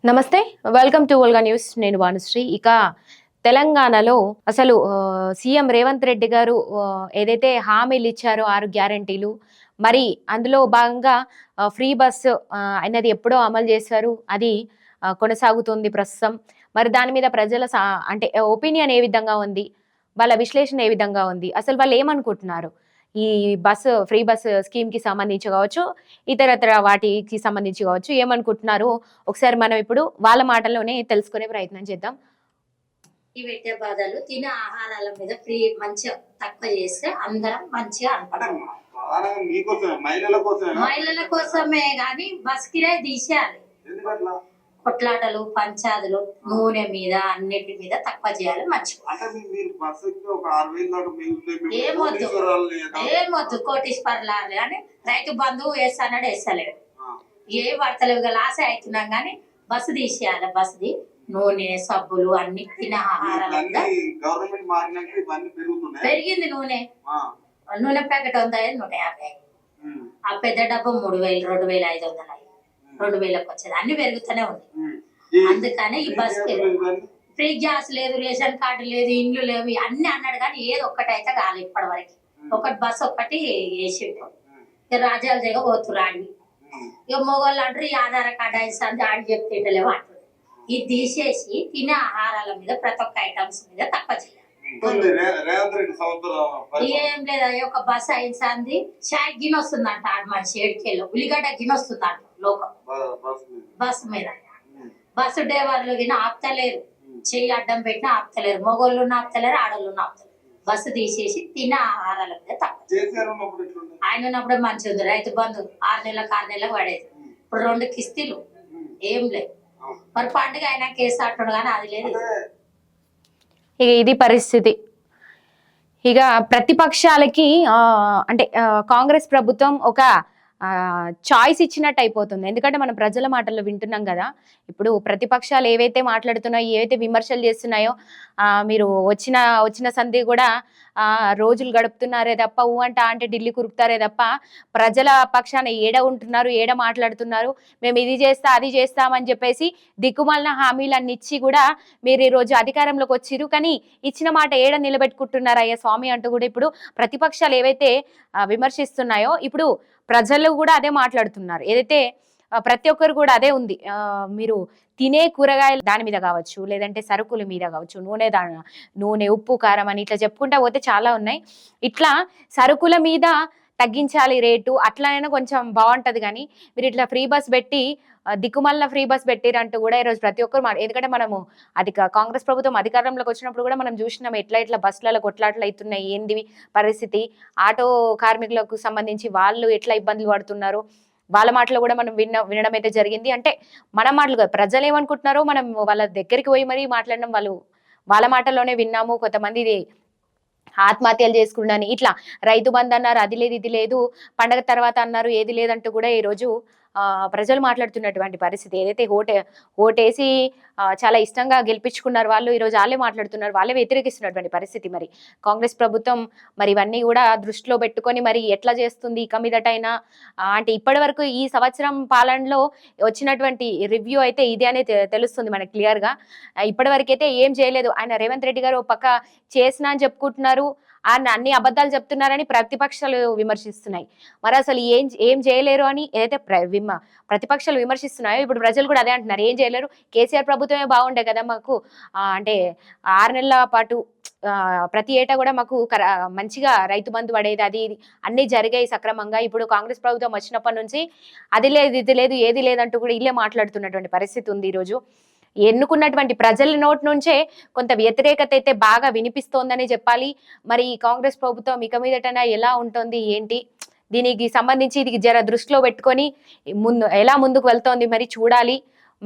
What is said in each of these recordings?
నమస్తే. Welcome to Volga news. నేను వానుశ్రీ. ఇక తెలంగాణలో అసలు సీఎం రేవంత్ రెడ్డి గారు ఏదైతే హామీలు ఇచ్చారో 6 గ్యారంటీలు, మరి అందులో భాగంగా ఫ్రీ బస్ అనేది ఎప్పుడో అమలు చేశారు. అది కొనసాగుతుంది ప్రస్తుతం. మరి దాని మీద ప్రజల అంటే ఒపీనియన్ ఏ విధంగా ఉంది? వాళ్ళ విశ్లేషణ ఏ విధంగా ఉంది? అసలు వాళ్ళు ఏమనుకుంటున్నారు? ఈ ఫ్రీ బస్ స్కీమ్‌కి సంబంధించి కావచ్చు, ఇతరత్ర వాటికి సంబంధించి కావచ్చు ఏమనుకుంటున్నారో ఒకసారి మనం ఇప్పుడు వాళ్ళ మాటల్లోనే తెలుసుకునే ప్రయత్నం చేద్దాం. ఈ పెట్టే బాధలు తినే ఆహారాల మీద ఫ్రీ మంచిగా తక్కువ చేస్తే అందరం మంచిగా అంటాం. మహిళల కోసమే గాని బస్ కిరాయి తీసేయాలి. కొట్లాటలు పంచాదులు నూనె మీద అన్నిటి మీద తక్కువ చేయాలి. ఏమొద్దు కోటీశ్వర్లాలు అని రైతు బంధువు వేస్తాడు వేస్తలేడు. ఏ వార్తలు లాసే అవుతున్నాం గానీ బస్సు తీసేయాలి. బస్సుది నూనె సబ్బులు అన్ని తినే ఆహారాలు పెరిగింది. నూనె ప్యాకెట్ 150 ఆ పెద్ద డబ్బు 3000 2500 2000కి వచ్చేది. అన్ని పెరుగుతూనే ఉంది. అందుకని ఈ బస్ ఫ్రీ గ్యాస్ లేదు, రేషన్ కార్డు లేదు, ఇండ్లు లేవు అన్ని అన్నాడు కానీ ఏది ఒక్కటైతే కాదు ఇప్పటి వరకు. ఒకటి బస్ ఒక్కటి వేసిండు. రాజ్యాల దగ్గర పోతురు ఆడి. ఇక మొగోళ్ళు అంటారు ఈ ఆధార్ కార్డు అయితే ఆడి చెప్తేలేవు అంటారు. ఇది తీసేసి తినే ఆహారాల మీద ప్రతి ఒక్క ఐటమ్స్ మీద తక్కువ చేయాలి. ఏం లేదా ఒక బస్ అయింది చాయ్ గిన్నె వస్తుందంట. ఆడ మనిషి 7 ఉల్లిగడ్డ గిన్నె వస్తుందంట లోకం బస్సు మీద. బస్సు డ్రైవర్లు గిన్నె ఆపుతలేరు, చెయ్యి అడ్డం పెట్టినా ఆపుతలేరు. మొగోళ్ళు ఆపుతలేరు, ఆడోళ్ళు ఆపుతలేరు. బస్సు తీసేసి తినే ఆహారాల మీద తక్కువ. ఆయన ఉన్నప్పుడే మంచిగా ఉంది. రైతు బంధు 6 నెలలకు పడేది. ఇప్పుడు 2 కిస్తీలు ఏం లేదు. మరి పండుగ అయినా కేసు అంటాడు కానీ అది లేదు. ఇక ఇది పరిస్థితి. ఇక ప్రతిపక్షాలకి అంటే కాంగ్రెస్ ప్రభుత్వం ఒక చాయిస్ ఇచ్చినట్టు అయిపోతుంది. ఎందుకంటే మనం ప్రజల మాటల్లో వింటున్నాం కదా. ఇప్పుడు ప్రతిపక్షాలు ఏవైతే మాట్లాడుతున్నాయో, ఏవైతే విమర్శలు చేస్తున్నాయో, మీరు వచ్చిన సంధి కూడా రోజులు గడుపుతున్నారే తప్ప అంటే ఢిల్లీ కురుకుతారే తప్ప ప్రజల పక్షాన ఏడ ఉంటున్నారు, ఏడ మాట్లాడుతున్నారు. మేము ఇది చేస్తా అది చేస్తామని చెప్పేసి దిక్కుమాలిన హామీలన్నీ ఇచ్చి కూడా మీరు ఈరోజు అధికారంలోకి వచ్చిరు, కానీ ఇచ్చిన మాట ఏడ నిలబెట్టుకుంటున్నారు అయ్యా స్వామి అంటూ కూడా ఇప్పుడు ప్రతిపక్షాలు ఏవైతే విమర్శిస్తున్నాయో ఇప్పుడు ప్రజలు కూడా అదే మాట్లాడుతున్నారు. ఏదైతే ప్రతి ఒక్కరు కూడా అదే ఉంది. మీరు తినే కూరగాయలు దాని మీద కావచ్చు, లేదంటే సరుకుల మీద కావచ్చు, నూనె ఉప్పు కారం అని ఇట్లా చెప్పుకుంటా పోతే చాలా ఉన్నాయి. ఇట్లా సరుకుల మీద తగ్గించాలి రేటు, అట్లనైనా కొంచెం బాగుంటది. కానీ మీరు ఇట్లా ఫ్రీ బస్ పెట్టి దిక్కుమల్ల ఫ్రీ బస్ పెట్టిరంటూ కూడా ఈరోజు ప్రతి ఒక్కరు ఎందుకంటే మనము కాంగ్రెస్ ప్రభుత్వం అధికారంలోకి వచ్చినప్పుడు కూడా మనం చూసినాం ఎట్లా బస్సులలో కొట్లాట్లు అవుతున్నాయి, ఏంది పరిస్థితి, ఆటో కార్మికులకు సంబంధించి వాళ్ళు ఎట్లా ఇబ్బందులు పడుతున్నారు, వాళ్ళ మాటలు కూడా మనం వినడం అయితే జరిగింది. అంటే మన మాటలు కాదు, ప్రజలు ఏమనుకుంటున్నారో మనం వాళ్ళ దగ్గరికి పోయి మరీ మాట్లాడడం వాళ్ళ మాటల్లోనే విన్నాము. కొంతమంది ఆత్మహత్యలు చేసుకున్నాను, ఇట్లా రైతు బంధు అన్నారు, అది లేదు ఇది లేదు, పండగ తర్వాత అన్నారు ఏది లేదంటూ కూడా ఈరోజు ప్రజలు మాట్లాడుతున్నటువంటి పరిస్థితి. ఏదైతే ఓటేసి చాలా ఇష్టంగా గెలిపించుకున్నారు వాళ్ళు, ఈరోజు వాళ్ళే మాట్లాడుతున్నారు, వాళ్ళే వ్యతిరేకిస్తున్నటువంటి పరిస్థితి. మరి కాంగ్రెస్ ప్రభుత్వం మరి ఇవన్నీ కూడా దృష్టిలో పెట్టుకొని మరి ఎట్లా చేస్తుంది ఇక మీదటైనా అంటే ఇప్పటి వరకు ఈ సంవత్సరం పాలనలో వచ్చినటువంటి రివ్యూ అయితే ఇదే అనేది తెలుస్తుంది మనకి క్లియర్ గా. ఇప్పటి వరకైతే ఏం చేయలేదు. ఆయన రేవంత్ రెడ్డి గారు పక్క చేసినా అని చెప్పుకుంటున్నారు, అన్ని అబద్ధాలు చెప్తున్నారని ప్రతిపక్షాలు విమర్శిస్తున్నాయి. మరి అసలు ఏం చేయలేరు అని ఏదైతే ప్రతిపక్షాలు విమర్శిస్తున్నాయో ఇప్పుడు ప్రజలు కూడా అదే అంటున్నారు, ఏం చేయలేరు, కేసీఆర్ ప్రభుత్వమే బాగుండే కదా మాకు, అంటే 6 నెలల పాటు ప్రతి ఏటా కూడా మాకు మంచిగా రైతు బంధు పడేది, అది అన్ని జరిగాయి సక్రమంగా. ఇప్పుడు కాంగ్రెస్ ప్రభుత్వం వచ్చినప్పటి నుంచి అది లేదు ఇది లేదు ఏది లేదంటూ కూడా ఇల్లే మాట్లాడుతున్నటువంటి పరిస్థితి ఉంది. ఈరోజు ఎన్నుకున్నటువంటి ప్రజల నోటి నుంచే కొంత వ్యతిరేకత అయితే బాగా వినిపిస్తోందని చెప్పాలి. మరి కాంగ్రెస్ ప్రభుత్వం ఇక మీదటైనా ఎలా ఉంటుంది ఏంటి, దీనికి సంబంధించి ఇది జర దృష్టిలో పెట్టుకొని ఎలా ముందుకు వెళ్తోంది మరి చూడాలి.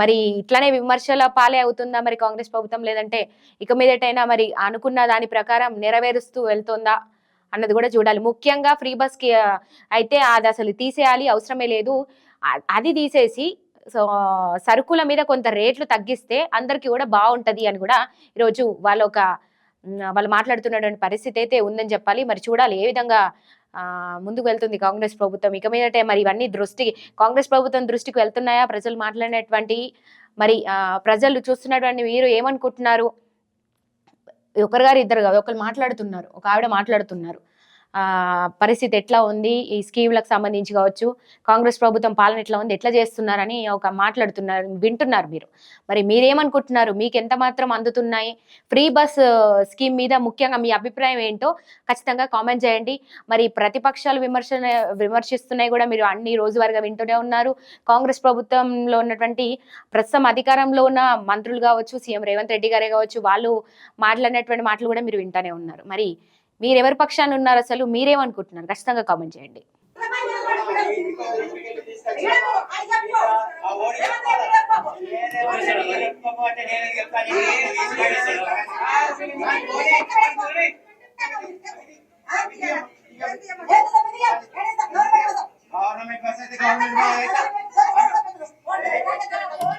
మరి ఇట్లనే విమర్శల పాలే అవుతుందా మరి కాంగ్రెస్ ప్రభుత్వం, లేదంటే ఇక మీదటైనా మరి అనుకున్న దాని ప్రకారం నెరవేరుస్తూ వెళ్తుందా అన్నది కూడా చూడాలి. ముఖ్యంగా ఫ్రీ బస్ కి అయితే అది అసలు తీసేయాలి, అవసరమే లేదు. అది తీసేసి సరుకుల మీద కొంత రేట్లు తగ్గిస్తే అందరికీ కూడా బాగుంటది అని కూడా ఈరోజు వాళ్ళు మాట్లాడుతున్నటువంటి పరిస్థితి అయితే ఉందని చెప్పాలి. మరి చూడాలి ఏ విధంగా ముందుకు వెళ్తుంది కాంగ్రెస్ ప్రభుత్వం. ఇక మీదటే మరి ఇవన్నీ కాంగ్రెస్ ప్రభుత్వం దృష్టికి వెళ్తున్నాయా ప్రజలు మాట్లాడినటువంటి మరి ప్రజలు చూస్తున్నటువంటి మీరు ఏమనుకుంటున్నారు? ఒకరు గారు ఇద్దరు కాదు, ఒకరు మాట్లాడుతున్నారు, ఒక ఆవిడ మాట్లాడుతున్నారు. పరిస్థితి ఎట్లా ఉంది, ఈ స్కీమ్లకు సంబంధించి కావచ్చు, కాంగ్రెస్ ప్రభుత్వం పాలన ఎట్లా ఉంది, ఎట్లా చేస్తున్నారని ఒక మాట్లాడుతున్నారు, వింటున్నారు మీరు. మరి మీరేమనుకుంటున్నారు? మీకు ఎంత మాత్రం అందుతున్నాయి? ఫ్రీ బస్ స్కీమ్ మీద ముఖ్యంగా మీ అభిప్రాయం ఏంటో ఖచ్చితంగా కామెంట్ చేయండి. మరి ప్రతిపక్షాలు విమర్శిస్తున్నాయి కూడా మీరు అన్ని రోజువారీగా వింటూనే ఉన్నారు. కాంగ్రెస్ ప్రభుత్వంలో ఉన్నటువంటి ప్రస్తుతం అధికారంలో ఉన్న మంత్రులు కావచ్చు, సీఎం రేవంత్ రెడ్డి గారే కావచ్చు, వాళ్ళు మాట్లాడినటువంటి మాటలు కూడా మీరు వింటూనే ఉన్నారు. మరి మీరు ఎవరి పక్షాన ఉన్నారు? అసలు మీరేమనుకుంటున్నారు? ఖచ్చితంగా కామెంట్ చేయండి.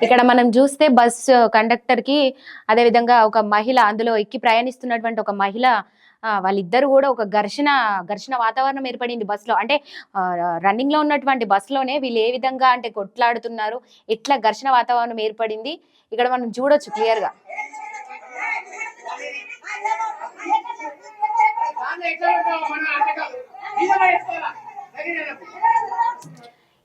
ఇక్కడ మనం చూస్తే బస్ కండక్టర్ కి, అదే విధంగా ఒక మహిళ, అందులో ఎక్కి ప్రయాణిస్తున్నటువంటి ఒక మహిళ, వాళ్ళిద్దరు కూడా ఒక ఘర్షణ వాతావరణం ఏర్పడింది బస్ లో. అంటే రన్నింగ్ లో ఉన్నటువంటి బస్ లోనే వీళ్ళు ఏ విధంగా అంటే కొట్లాడుతున్నారు, ఎట్లా ఘర్షణ వాతావరణం ఏర్పడింది ఇక్కడ మనం చూడొచ్చు క్లియర్ గా.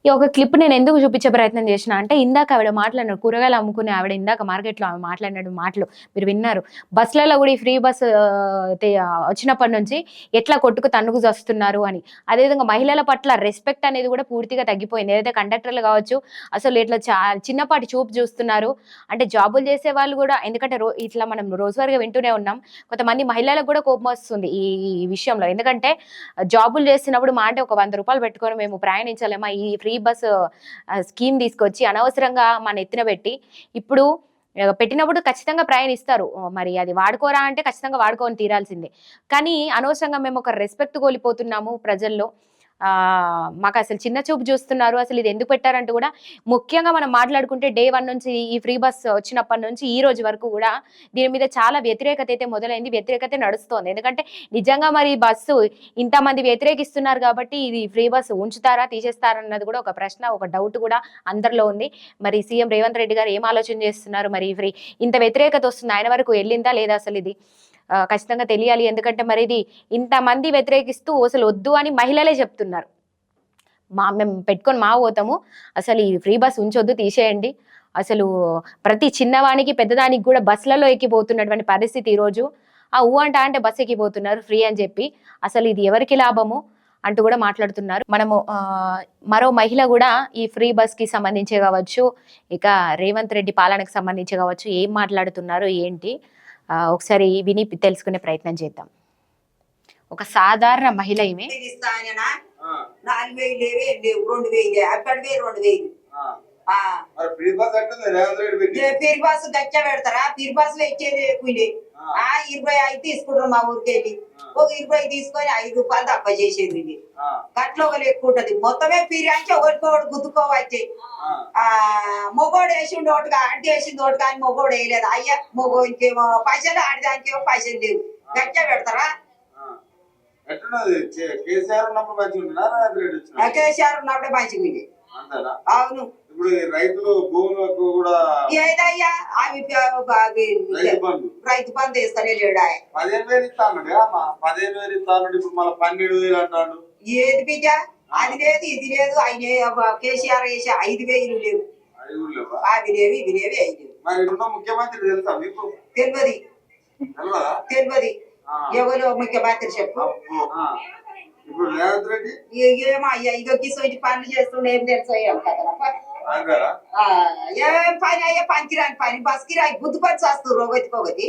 ఈ ఒక క్లిప్ నేను ఎందుకు చూపించే ప్రయత్నం చేసిన అంటే, ఇందాక ఆవిడ మాట్లాడినారు, కూరగాయలు అమ్ముకునే ఆవిడ ఇందాక మార్కెట్లో ఆమె మాట్లాడిన మాటలు మీరు విన్నారు. బస్సులలో కూడా ఈ ఫ్రీ బస్ వచ్చినప్పటి నుంచి ఎట్లా కొట్టుకు తన్నుకు వస్తున్నారు అని. అదేవిధంగా మహిళల పట్ల రెస్పెక్ట్ అనేది కూడా పూర్తిగా తగ్గిపోయింది. ఏదైతే కండక్టర్లు కావచ్చు, అసలు ఇట్లా చిన్నపాటి చూపు చూస్తున్నారు. అంటే జాబులు చేసే వాళ్ళు కూడా, ఎందుకంటే ఇట్లా మనం రోజువారీగా వింటూనే ఉన్నాం, కొంతమంది మహిళలకు కూడా కోపం వస్తుంది ఈ విషయంలో. ఎందుకంటే జాబులు చేస్తున్నప్పుడు మాట ఒక 100 రూపాయలు పెట్టుకొని మేము ప్రయాణించలేమా, ఈ ఫ్రీ బస్ స్కీమ్ తీసుకొచ్చి అనవసరంగా మన ఎత్తిన పెట్టి ఇప్పుడు పెట్టినప్పుడు ఖచ్చితంగా ప్రయాణిస్తారు. మరి అది వాడుకోరా అంటే ఖచ్చితంగా వాడుకొని తీరాల్సిందే. కానీ అనవసరంగా మేము ఒక రెస్పెక్ట్ కోల్పోతున్నాము ప్రజల్లో. మాకు అసలు చిన్న చూపు చూస్తున్నారు, అసలు ఇది ఎందుకు పెట్టారంటూ కూడా ముఖ్యంగా మనం మాట్లాడుకుంటే డే 1 నుంచి ఈ ఫ్రీ బస్ వచ్చినప్పటి నుంచి ఈ రోజు వరకు కూడా దీని మీద చాలా వ్యతిరేకత అయితే మొదలైంది, వ్యతిరేకత నడుస్తోంది. ఎందుకంటే నిజంగా మరి బస్సు ఇంతమంది వ్యతిరేకిస్తున్నారు కాబట్టి ఇది ఫ్రీ బస్ ఉంచుతారా తీసేస్తారా అన్నది కూడా ఒక ప్రశ్న, ఒక డౌట్ కూడా అందరిలో ఉంది. మరి సీఎం రేవంత్ రెడ్డి గారు ఏం ఆలోచన చేస్తున్నారు? మరి ఫ్రీ ఇంత వ్యతిరేకత వస్తుంది, ఆయన వరకు వెళ్ళిందా లేదా అసలు ఇది ఖచ్చితంగా తెలియాలి. ఎందుకంటే మరి ఇది ఇంతమంది వ్యతిరేకిస్తూ అసలు వద్దు అని మహిళలే చెప్తున్నారు. మేము పెట్టుకొని పోతాము, అసలు ఈ ఫ్రీ బస్ ఉంచొద్దు, తీసేయండి. అసలు ప్రతి చిన్నవానికి పెద్దదానికి కూడా బస్సులలో ఎక్కిపోతున్నటువంటి పరిస్థితి ఈరోజు. అంటే బస్సు ఎక్కిపోతున్నారు ఫ్రీ అని చెప్పి. అసలు ఇది ఎవరికి లాభము అంటూ కూడా మాట్లాడుతున్నారు. మనము మరో మహిళ కూడా ఈ ఫ్రీ బస్ కి సంబంధించి కావచ్చు, ఇక రేవంత్ రెడ్డి పాలనకు సంబంధించి కావచ్చు ఏం మాట్లాడుతున్నారు ఏంటి ఒకసారి విని తెలుసుకునే ప్రయత్నం చేద్దాం. ఒక సాధారణ మహిళ ఈమె. 4,000 2,000 అక్కడ 2,000 ఫిర్ బస్ గచ్చ పెడతారా? ఫిర్ బస్ లో ఇచ్చేది లేకుండే 25 తీసుకుంటారు మా ఊరికెళ్ళి. ఒక 20 తీసుకొని 5 రూపాయలు తక్కువ చేసేది. గట్ల ఒక లెక్క ఉంటది. మొత్తమే ఫిర్ అంటే ఒకరికొకటి గుద్దుకోవచ్చు. మొగోడు వేసిండు ఒకటిగా, అంటే వేసింది ఒకటి కానీ మొగోడు వేయలేదు. అయ్యా మొగోడికేమో పైసలు, ఆడదానికేమో పైసలు లేవు. గచ్చ పెడతారా? కేసీఆర్ ఉన్నప్పుడే మంచిగా. అవును. ఇప్పుడు రైతులు భూములకు కూడా ఏదయ్యా అవి రైతు బంధు వేస్తానే లేడా? 15,000 ఇస్తాను. 15,000 ఇస్తాను. ఇప్పుడు మళ్ళీ 12,000 అంటాడు. ఏది బిడ్డ? అది లేదు ఇది లేదు. ఆయన కేసీఆర్ వేసే 5,000 లేవు. అవి లేవు ఇవి లేవు 5. మరి ఇప్పుడు ముఖ్యమంత్రి తెలుసా మీకు? తెలియదు. ఎవరు ముఖ్యమంత్రి చెప్పు. ఇప్పుడు రేవంత్ రెడ్డి ఏమో అయ్యా ఇదో కిసోటి పనులు చేస్తుండే ఏం తెలుసు ఏం పని అయ్యా, పనికిరాని పని. బస్ కిరాయి బుద్ధి పని చేస్తారు ఒకటి.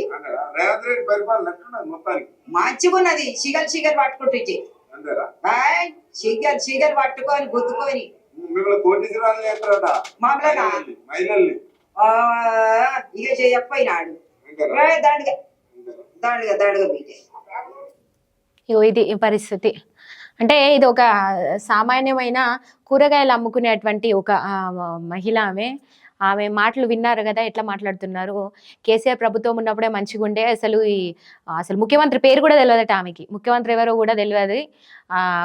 రేవంత్ రెడ్డి పరిపాలన మొత్తానికి మంచిగా ఉన్నది. సిగలు పట్టుకుంటుంది. సిగలు పట్టుకొని గుద్దుకొని మిమ్మల్ని కోటీశ్వరాలు చేస్తారట మహిళల్ని. ఇక చెప్పయినాడు దండగా బీటే. ఇది పరిస్థితి. అంటే ఇది ఒక సామాన్యమైన కూరగాయలు అమ్ముకునేటువంటి ఒక మహిళ. ఆమె మాటలు విన్నారు కదా ఎట్లా మాట్లాడుతున్నారు. కేసీఆర్ ప్రభుత్వం ఉన్నప్పుడే మంచిగా ఉండే, అసలు ముఖ్యమంత్రి పేరు కూడా తెలియదట ఆమెకి, ముఖ్యమంత్రి ఎవరో కూడా తెలియదు.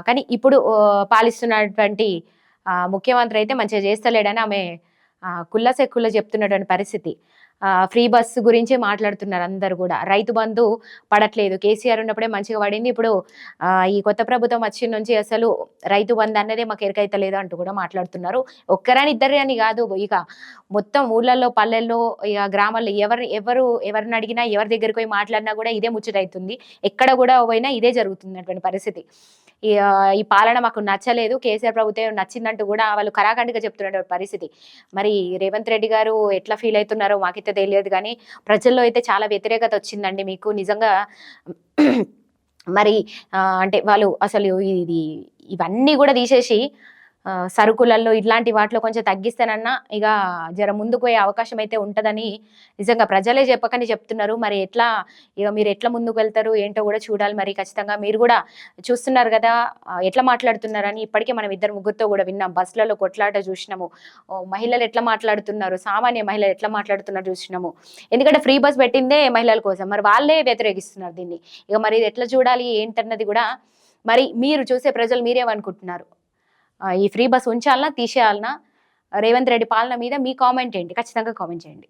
కానీ ఇప్పుడు పాలిస్తున్నటువంటి ముఖ్యమంత్రి అయితే మంచిగా చేస్తలేడని ఆమె కుల్ల చెప్తున్నటువంటి పరిస్థితి. ఫ్రీ బస్సు గురించే మాట్లాడుతున్నారు అందరు కూడా. రైతు బంధు పడట్లేదు, కేసీఆర్ ఉన్నప్పుడే మంచిగా పడింది, ఇప్పుడు ఈ కొత్త ప్రభుత్వం వచ్చిన నుంచి అసలు రైతు బంధు అన్నదే మాకు ఎరకైతలేదు అంటూ కూడా మాట్లాడుతున్నారు. ఒక్కరని ఇద్దరు అని కాదు, ఇక మొత్తం ఊళ్ళల్లో పల్లెల్లో ఇక గ్రామాల్లో ఎవరిని అడిగినా ఎవరి దగ్గరికి పోయి మాట్లాడినా కూడా ఇదే ముచ్చటవుతుంది. ఎక్కడ కూడా పోయినా ఇదే జరుగుతున్నటువంటి పరిస్థితి. ఈ పాలన మాకు నచ్చలేదు, కేసీఆర్ ప్రభుత్వం నచ్చిందంటూ కూడా వాళ్ళు కరాఖండిగా చెప్తున్నటువంటి పరిస్థితి. మరి రేవంత్ రెడ్డి గారు ఎట్లా ఫీల్ అవుతున్నారో మాకైతే తెలియదు, కానీ ప్రజల్లో అయితే చాలా వ్యతిరేకత వచ్చిందండి మీకు నిజంగా. మరి అంటే వాళ్ళు అసలు ఇవన్నీ కూడా తీసేసి సరుకులలో ఇట్లాంటి వాటిలో కొంచెం తగ్గిస్తానన్నా ఇక జర ముందుకు పోయే అవకాశం అయితే ఉంటుందని నిజంగా ప్రజలే చెప్పకని చెప్తున్నారు. మరి ఎట్లా ఇక మీరు ఎట్లా ముందుకు వెళ్తారు ఏంటో కూడా చూడాలి. మరి ఖచ్చితంగా మీరు కూడా చూస్తున్నారు కదా ఎట్లా మాట్లాడుతున్నారని. ఇప్పటికే మనం ఇద్దరు ముగ్గురితో కూడా విన్నాం, బస్సులలో కొట్లాట చూసినాము, మహిళలు ఎట్లా మాట్లాడుతున్నారు, సామాన్య మహిళలు ఎట్లా మాట్లాడుతున్నారు చూసినాము. ఎందుకంటే ఫ్రీ బస్ పెట్టిందే మహిళల కోసం, మరి వాళ్ళే వ్యతిరేకిస్తున్నారు దీన్ని. ఇక మరి ఇది ఎట్లా చూడాలి ఏంటన్నది కూడా మరి మీరు చూసే ప్రజలు మీరేమనుకుంటున్నారు? ఈ ఫ్రీ బస్ ఉంచాలనా తీసేయాలనా? రేవంత్ రెడ్డి పాలన మీద మీ కామెంట్ ఏంటి? ఖచ్చితంగా కామెంట్ చేయండి.